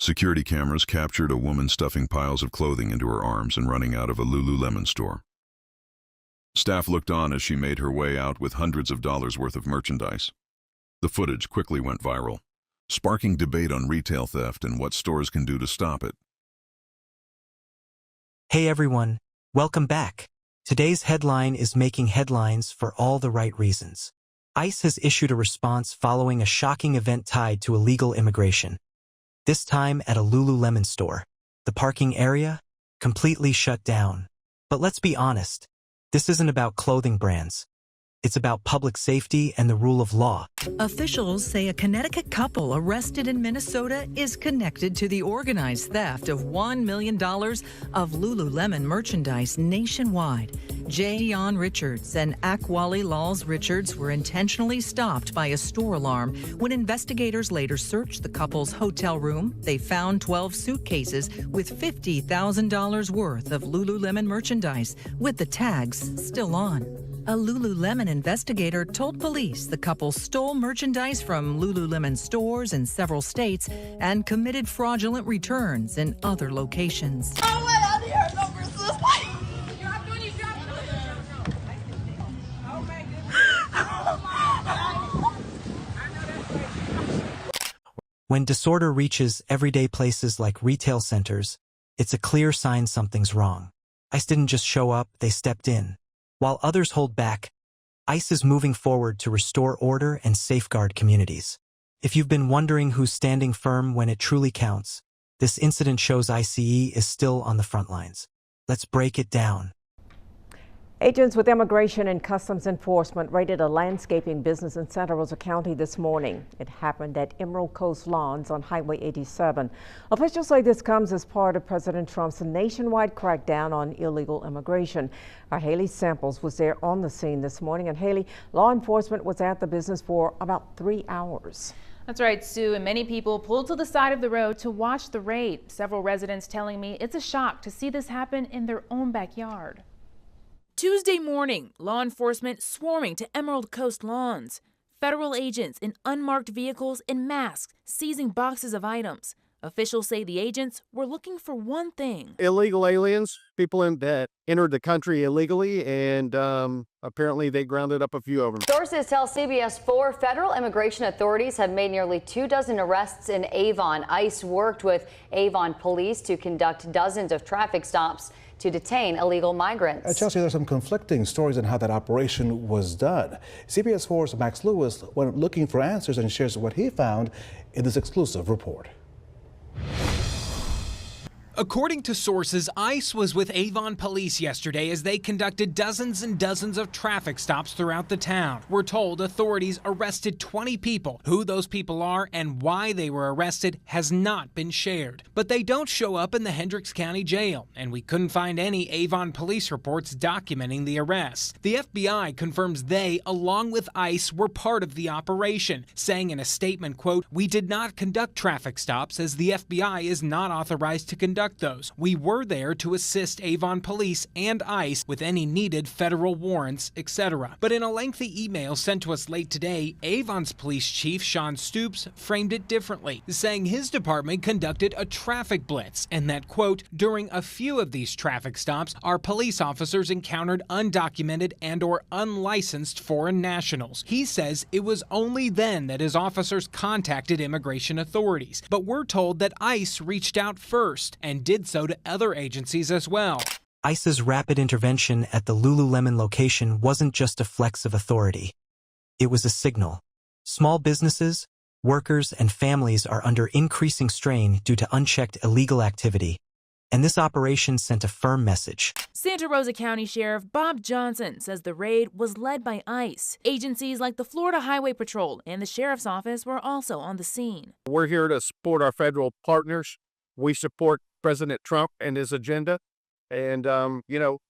Security cameras captured a woman stuffing piles of clothing into her arms and running out of a Lululemon store. Staff looked on as she made her way out with hundreds of dollars worth of merchandise. The footage quickly went viral, sparking debate on retail theft and what stores can do to stop it. Hey everyone, welcome back. Today's headline is making headlines for all the right reasons. ICE has issued a response following a shocking event tied to illegal immigration. This time at a Lululemon store. The parking area? Completely shut down. But let's be honest, this isn't about clothing brands. It's about public safety and the rule of law. Officials say a Connecticut couple arrested in Minnesota is connected to the organized theft of $1 million of Lululemon merchandise nationwide. Jayon Richards and Akwali Laws Richards were intentionally stopped by a store alarm. When investigators later searched the couple's hotel room, they found 12 suitcases with $50,000 worth of Lululemon merchandise, with the tags still on. A Lululemon investigator told police the couple stole merchandise from Lululemon stores in several states and committed fraudulent returns in other locations. When disorder reaches everyday places like retail centers, it's a clear sign something's wrong. ICE didn't just show up, they stepped in. While others hold back, ICE is moving forward to restore order and safeguard communities. If you've been wondering who's standing firm when it truly counts, this incident shows ICE is still on the front lines. Let's break it down. Agents with Immigration and Customs Enforcement raided a landscaping business in Santa Rosa County this morning. It happened at Emerald Coast Lawns on Highway 87. Officials say this comes as part of President Trump's nationwide crackdown on illegal immigration. Our Haley Samples was there on the scene this morning, and Haley, law enforcement was at the business for about 3 hours. That's right, Sue, and many people pulled to the side of the road to watch the raid. Several residents telling me it's a shock to see this happen in their own backyard. Tuesday morning, law enforcement swarming to Emerald Coast Lawns. Federal agents in unmarked vehicles and masks seizing boxes of items. Officials say the agents were looking for one thing. Illegal aliens, people that entered the country illegally, and apparently they grounded up a few of them. Sources tell CBS 4 federal immigration authorities have made nearly 24 arrests in Avon. ICE worked with Avon police to conduct dozens of traffic stops to detain illegal migrants. Chelsea, there's some conflicting stories on how that operation was done. CBS 4's Max Lewis went looking for answers and shares what he found in this exclusive report. According to sources, ICE was with Avon police yesterday as they conducted dozens and dozens of traffic stops throughout the town. We're told authorities arrested 20 people. Who those people are and why they were arrested has not been shared. But they don't show up in the Hendricks County Jail, and we couldn't find any Avon police reports documenting the arrests. The FBI confirms they, along with ICE, were part of the operation, saying in a statement, quote, "We did not conduct traffic stops as the FBI is not authorized to conduct those. We were there to assist Avon police and ICE with any needed federal warrants, etc." But in a lengthy email sent to us late today, Avon's police chief, Sean Stoops, framed it differently, saying his department conducted a traffic blitz and that, quote, "During a few of these traffic stops, our police officers encountered undocumented and or unlicensed foreign nationals." He says it was only then that his officers contacted immigration authorities. But we're told that ICE reached out first and did so to other agencies as well. ICE's rapid intervention at the Lululemon location wasn't just a flex of authority. It was a signal. Small businesses, workers, and families are under increasing strain due to unchecked illegal activity. And this operation sent a firm message. Santa Rosa County Sheriff Bob Johnson says the raid was led by ICE. Agencies like the Florida Highway Patrol and the Sheriff's Office were also on the scene. We're here to support our federal partners. We support President Trump and his agenda. And,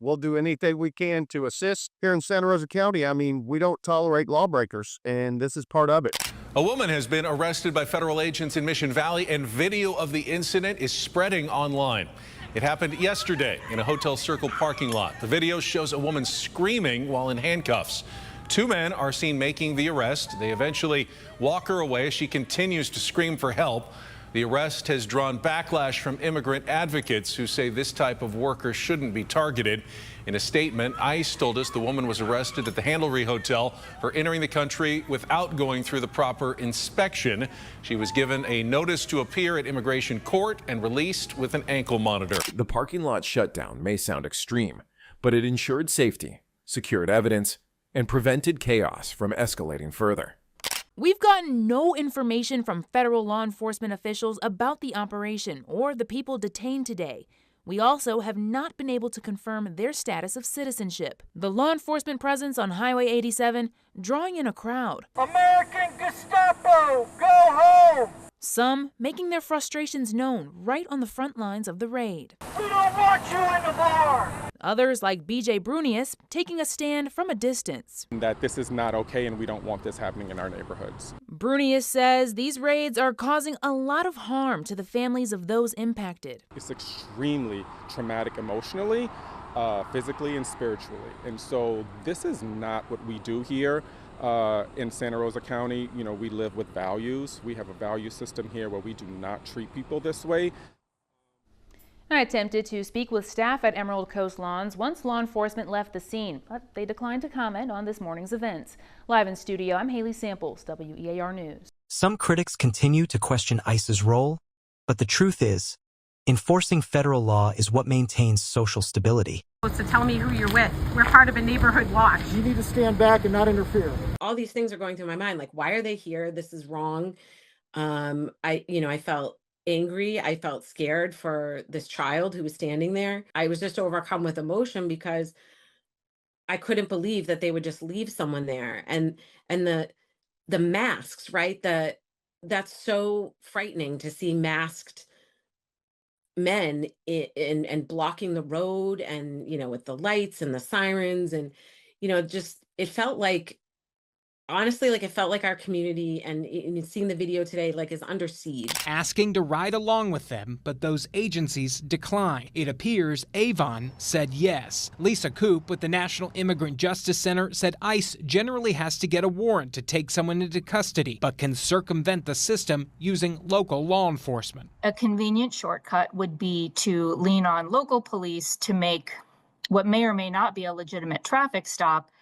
we'll do anything we can to assist here in Santa Rosa County. I mean, we don't tolerate lawbreakers, and this is part of it. A woman has been arrested by federal agents in Mission Valley, and video of the incident is spreading online. It happened yesterday in a Hotel Circle parking lot. The video shows a woman screaming while in handcuffs. 2 men are seen making the arrest. They eventually walk her away as she continues to scream for help. The arrest has drawn backlash from immigrant advocates who say this type of worker shouldn't be targeted. In a statement, ICE told us the woman was arrested at the Handlery Hotel for entering the country without going through the proper inspection. She was given a notice to appear at immigration court and released with an ankle monitor. The parking lot shutdown may sound extreme, but it ensured safety, secured evidence, and prevented chaos from escalating further. We've gotten no information from federal law enforcement officials about the operation or the people detained today. We also have not been able to confirm their status of citizenship. The law enforcement presence on Highway 87 drawing in a crowd. American Gestapo, go home! Some making their frustrations known right on the front lines of the raid. We don't want you in the bar! Others, like BJ Brunius, taking a stand from a distance. That this is not okay and we don't want this happening in our neighborhoods. Brunius says these raids are causing a lot of harm to the families of those impacted. It's extremely traumatic emotionally, physically, and spiritually. And so this is not what we do here. In Santa Rosa County, you know, we live with values. We have a value system here where we do not treat people this way. I attempted to speak with staff at Emerald Coast Lawns once law enforcement left the scene, but they declined to comment on this morning's events. Live in studio, I'm Haley Samples, WEAR News. Some critics continue to question ICE's role, but the truth is, enforcing federal law is what maintains social stability. To tell me who you're with. We're part of a neighborhood watch. You need to stand back and not interfere. All these things are going through my mind. Like, why are they here? This is wrong. I felt angry. I felt scared for this child who was standing there. I was just overcome with emotion because I couldn't believe that they would just leave someone there. And the masks, right? That's so frightening to see masked men and blocking the road, and with the lights and the sirens, and just it felt like, honestly, like it felt like our community, and seeing the video today, like, is under siege. Asking to ride along with them, but those agencies decline. It appears Avon said yes. Lisa Coop with the National Immigrant Justice Center said ICE generally has to get a warrant to take someone into custody, but can circumvent the system using local law enforcement. A convenient shortcut would be to lean on local police to make what may or may not be a legitimate traffic stop.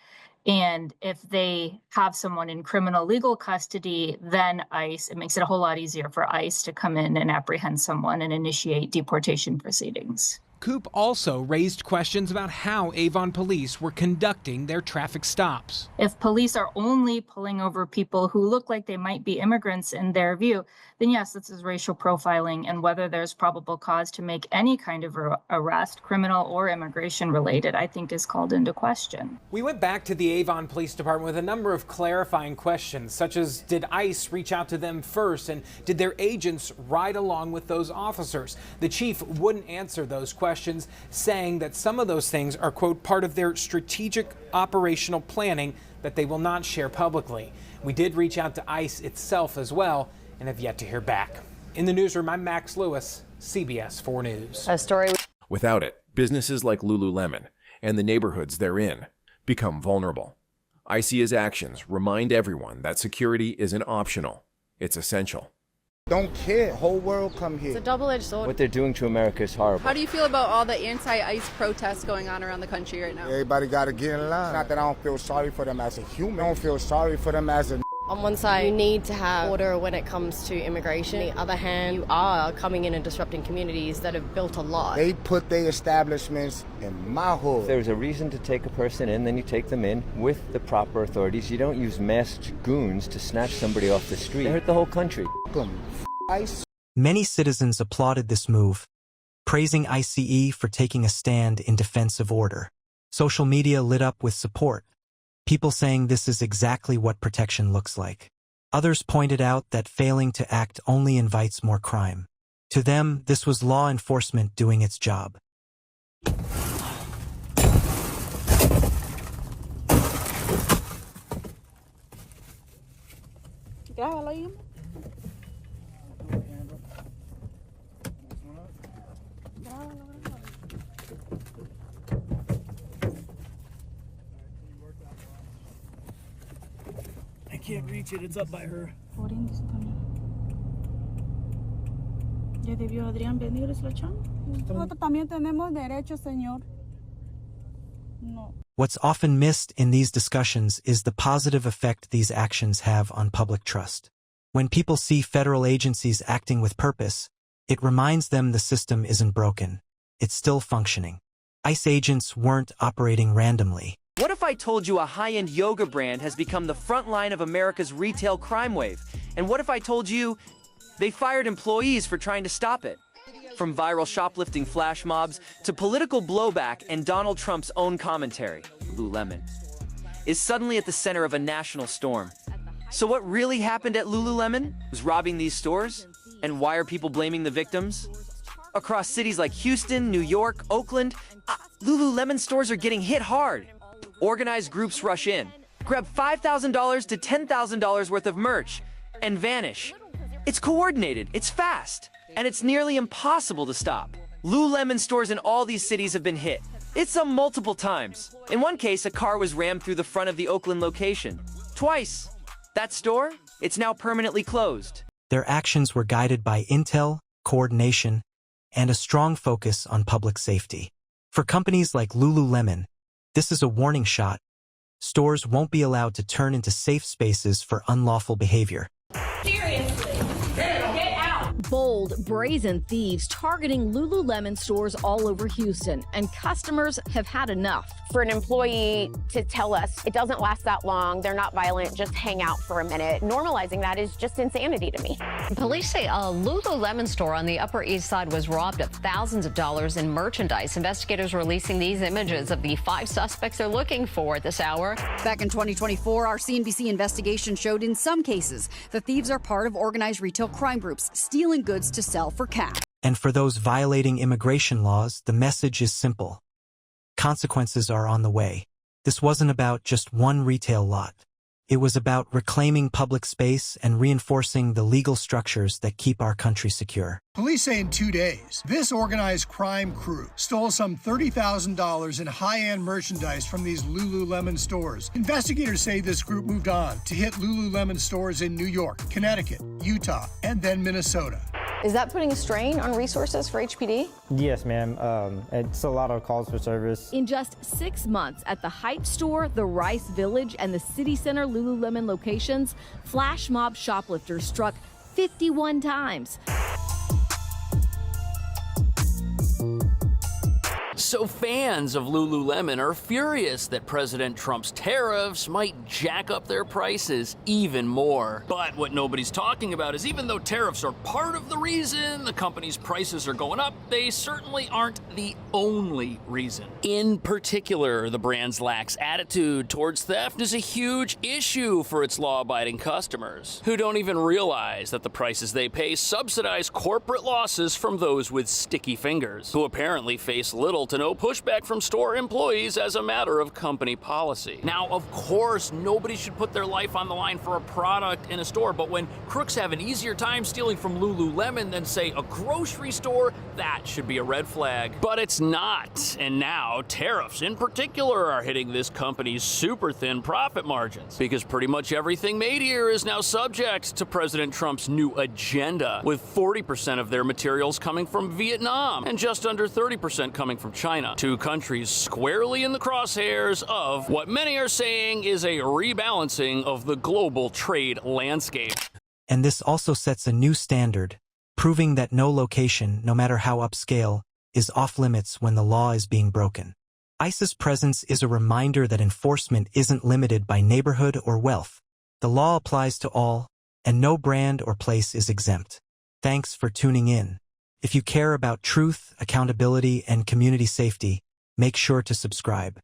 And if they have someone in criminal legal custody, then ICE, it makes it a whole lot easier for ICE to come in and apprehend someone and initiate deportation proceedings. Coop also raised questions about how Avon police were conducting their traffic stops. If police are only pulling over people who look like they might be immigrants in their view, then yes, this is racial profiling, and whether there's probable cause to make any kind of arrest, criminal or immigration related, I think is called into question. We went back to the Avon Police Department with a number of clarifying questions, such as did ICE reach out to them first, and did their agents ride along with those officers? The chief wouldn't answer those questions, saying that some of those things are, quote, part of their strategic operational planning that they will not share publicly. We did reach out to ICE itself as well and have yet to hear back. In the newsroom, I'm Max Lewis, CBS 4 News. A story. Without it, businesses like Lululemon and the neighborhoods they're in become vulnerable. ICE's actions remind everyone that security isn't optional, it's essential. Don't care. The whole world come here. It's a double-edged sword. What they're doing to America is horrible. How do you feel about all the anti-ICE protests going on around the country right now? Everybody got to get in line. It's not that I don't feel sorry for them as a human. I don't feel sorry for them as a... On one side, you need to have order when it comes to immigration. On the other hand, you are coming in and disrupting communities that have built a lot. They put their establishments in my hood. If there's a reason to take a person in, then you take them in with the proper authorities. You don't use masked goons to snatch somebody off the street. They hurt the whole country. ICE. Many citizens applauded this move, praising ICE for taking a stand in defense of order. Social media lit up with support, people saying this is exactly what protection looks like. Others pointed out that failing to act only invites more crime. To them, this was law enforcement doing its job. I can't reach it. It's up by her. What's often missed in these discussions is the positive effect these actions have on public trust. When people see federal agencies acting with purpose, it reminds them the system isn't broken. It's still functioning. ICE agents weren't operating randomly. What if I told you a high-end yoga brand has become the front line of America's retail crime wave? And what if I told you they fired employees for trying to stop it? From viral shoplifting flash mobs to political blowback and Donald Trump's own commentary, Lululemon is suddenly at the center of a national storm. So what really happened at Lululemon? Was robbing these stores? And why are people blaming the victims? Across cities like Houston, New York, Oakland, Lululemon stores are getting hit hard. Organized groups rush in, grab $5,000 to $10,000 worth of merch, and vanish. It's coordinated, it's fast, and it's nearly impossible to stop. Lululemon stores in all these cities have been hit. It's multiple times. In one case, a car was rammed through the front of the Oakland location. Twice. That store, it's now permanently closed. Their actions were guided by intel, coordination, and a strong focus on public safety. For companies like Lululemon, this is a warning shot. Stores won't be allowed to turn into safe spaces for unlawful behavior. Seriously, get out! Bold, brazen thieves targeting Lululemon stores all over Houston, and customers have had enough. For an employee to tell us it doesn't last that long, they're not violent, just hang out for a minute, normalizing that is just insanity to me. Police say a Lululemon store on the Upper East Side was robbed of thousands of dollars in merchandise. Investigators releasing these images of the 5 suspects they're looking for at this hour. Back in 2024, our CNBC investigation showed in some cases the thieves are part of organized retail crime groups stealing goods to sell for cash. And for those violating immigration laws, the message is simple. Consequences are on the way. This wasn't about just one retail lot. It was about reclaiming public space and reinforcing the legal structures that keep our country secure. Police say in 2 days, this organized crime crew stole some $30,000 in high-end merchandise from these Lululemon stores. Investigators say this group moved on to hit Lululemon stores in New York, Connecticut, Utah, and then Minnesota. Is that putting a strain on resources for HPD? Yes, ma'am. It's a lot of calls for service. In just 6 months at the Heights store, the Rice Village, and the City Center Lululemon locations, flash mob shoplifters struck 51 times. So fans of Lululemon are furious that President Trump's tariffs might jack up their prices even more. But what nobody's talking about is even though tariffs are part of the reason the company's prices are going up, they certainly aren't the only reason. In particular, the brand's lax attitude towards theft is a huge issue for its law-abiding customers, who don't even realize that the prices they pay subsidize corporate losses from those with sticky fingers, who apparently face little to no pushback from store employees as a matter of company policy. Now, of course, nobody should put their life on the line for a product in a store, but when crooks have an easier time stealing from Lululemon than, say, a grocery store, that should be a red flag. But it's not. And now, tariffs in particular are hitting this company's super thin profit margins, because pretty much everything made here is now subject to President Trump's new agenda, with 40% of their materials coming from Vietnam and just under 30% coming from China, 2 countries squarely in the crosshairs of what many are saying is a rebalancing of the global trade landscape. And this also sets a new standard, proving that no location, no matter how upscale, is off limits when the law is being broken. ICE's presence is a reminder that enforcement isn't limited by neighborhood or wealth. The law applies to all, and no brand or place is exempt. Thanks for tuning in. If you care about truth, accountability, and community safety, make sure to subscribe.